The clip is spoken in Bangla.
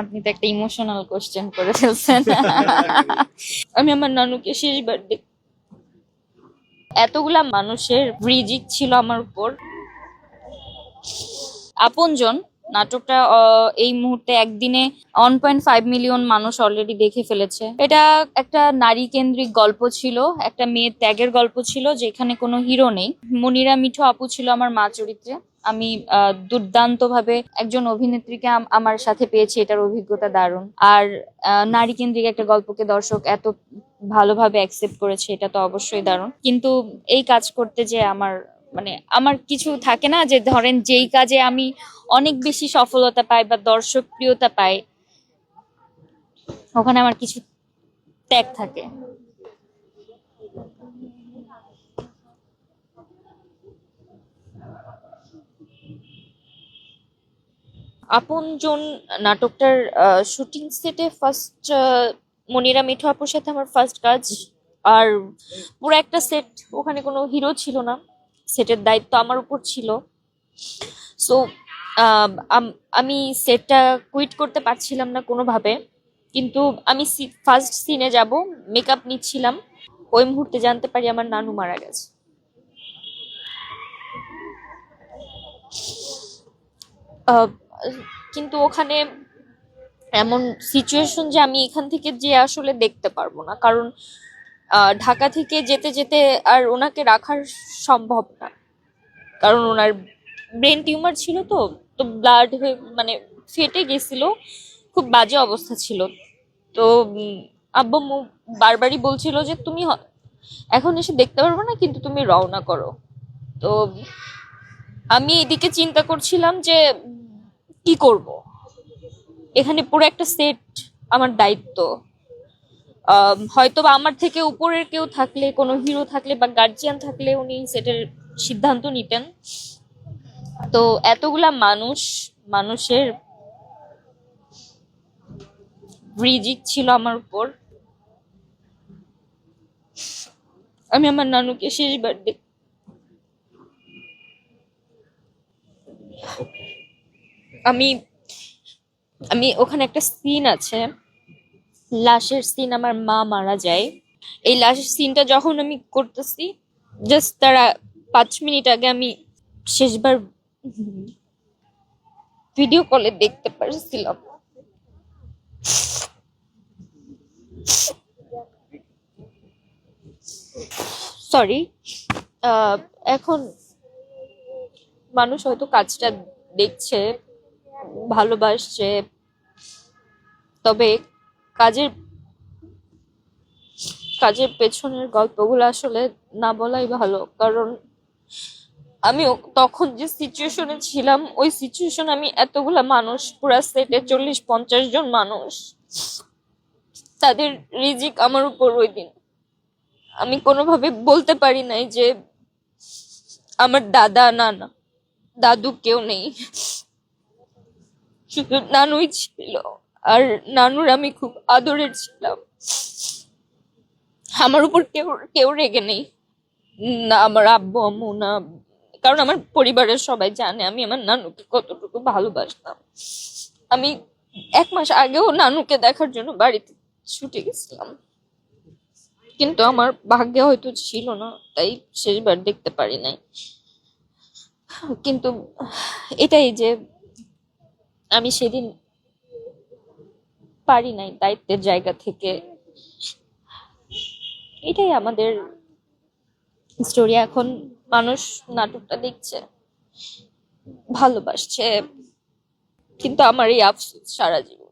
আপনি তো একটা ইমোশনাল কোশ্চেন করে ফেলছেন। আমি আমার নানুকে শেষবার এতগুলা মানুষের রিজিক ছিল আমার উপর। আপনজন নাটকটা এই মুহূর্তে একদিনে 1.5 মিলিয়ন মানুষ অলরেডি দেখে ফেলেছে। এটা একটা নারী কেন্দ্রিক গল্প ছিল, একটা মেয়ের ত্যাগের গল্প ছিল, যেখানে কোনো হিরো নেই। মনিরা মিঠু আপু ছিল আমার মা চরিত্রে। আমি দুর্দান্ত ভাবে একজন অভিনেত্রীকে আমার সাথে পেয়েছি, এটার অভিজ্ঞতা দারুণ। আর নারী কেন্দ্রিক একটা গল্পকে দর্শক এত ভালোভাবে অ্যাকসেপ্ট করেছে, এটা তো অবশ্যই দারুণ। কিন্তু এই কাজ করতে যে আমার কিছু থাকে না, যে ধরেন যেই কাজে আমি অনেক বেশি সফলতা পাই বা দর্শক প্রিয়তা পাই, ওখানে আমার কিছু ত্যাগ থাকে। আপনজন নাটকটার শুটিং সেটে ফার্স্ট মনিরা মিঠু আপুর সাথে আমার ফার্স্ট কাজ। আর পুরো একটা সেট, ওখানে কোনো হিরো ছিল না, সেটের দায়িত্ব আমার উপর ছিল। সো আমি সেটটা কুইট করতে পারছিলাম না কোনোভাবে। কিন্তু আমি ফার্স্ট সিনে যাব, মেকআপ নিচ্ছিলাম, ওই মুহূর্তে জানতে পারি আমার নানু মারা গেছে। আহ, কিন্তু ওখানে এমন সিচুয়েশন যে আমি এখান থেকে যে আসলে দেখতে পারবো না, কারণ ঢাকা থেকে যেতে যেতে আর ওনাকে রাখার সম্ভব না। কারণ ওনার ব্রেন টিউমার ছিল, তো তো ব্লাড হয়ে ফেটে গেছিল, খুব বাজে অবস্থা ছিল। তো আব্বু আম্মু বারবারই বলছিল যে তুমি এখন এসে দেখতে পারবে না, কিন্তু তুমি রওনা করো। তো আমি এদিকে চিন্তা করছিলাম যে কি করব, এখানে পুরো একটা সেট আমার দায়িত্ব। হয়তো বা আমার থেকে উপরের কেউ থাকলে, কোনো হিরো থাকলে বা গার্জিয়ান থাকলে উনি সেটের সিদ্ধান্ত নিতেন। তো এতগুলা মানুষের রিজিক ছিল আমার উপর। আমি আমার নানুকে শেষবার আমি আমি ওখানে একটা সিন আছে, লাশের সিন, আমার মা মারা যায়। এই লাশের সিনটা যখন আমি করতেছি, জাস্ট তারা 5 মিনিট আগে আমি শেষবার ভিডিও কলে দেখতে পারছিলাম। সরি। এখন মানুষ হয়তো কাজটা দেখছে, ভালোবাসছে, তবে কাজের কাজের পেছনের গল্পগুলো আসলে না বলাই ভালো। কারণ আমি তখন যে সিচুয়েশনে ছিলাম, ওই সিচুয়েশন আমি এতগুলা মানুষ, পুরা সেটে 40-50 জন মানুষ, তাদের রিজিক আমার উপর ওই দিন। আমি কোনোভাবে বলতে পারি নাই যে আমার দাদা, নানা, দাদু কেউ নেই, শুধু নানুই ছিল। আর নানুর আমি খুব আদরের ছিলাম। আমার উপর কেউ কেউ রেগে নেই, না আমার আব্বু আম্মু, না, কারণ আমার পরিবারের সবাই জানে আমি আমার নানুকে কতটুকু ভালোবাসতাম। আমি 1 মাস আগেও নানুকে দেখার জন্য বাড়িতে ছুটে গেছিলাম, কিন্তু আমার ভাগ্যে হয়তো ছিল না, তাই শেষবার দেখতে পারি নাই। কিন্তু এটাই যে আমি সেদিন পারি নাই দায়িত্বের জায়গা থেকে। এটাই আমাদের স্টোরি। এখন মানুষ নাটকটা দেখছে, ভালোবাসছে, কিন্তু আমার এই আফসোস সারা জীবন।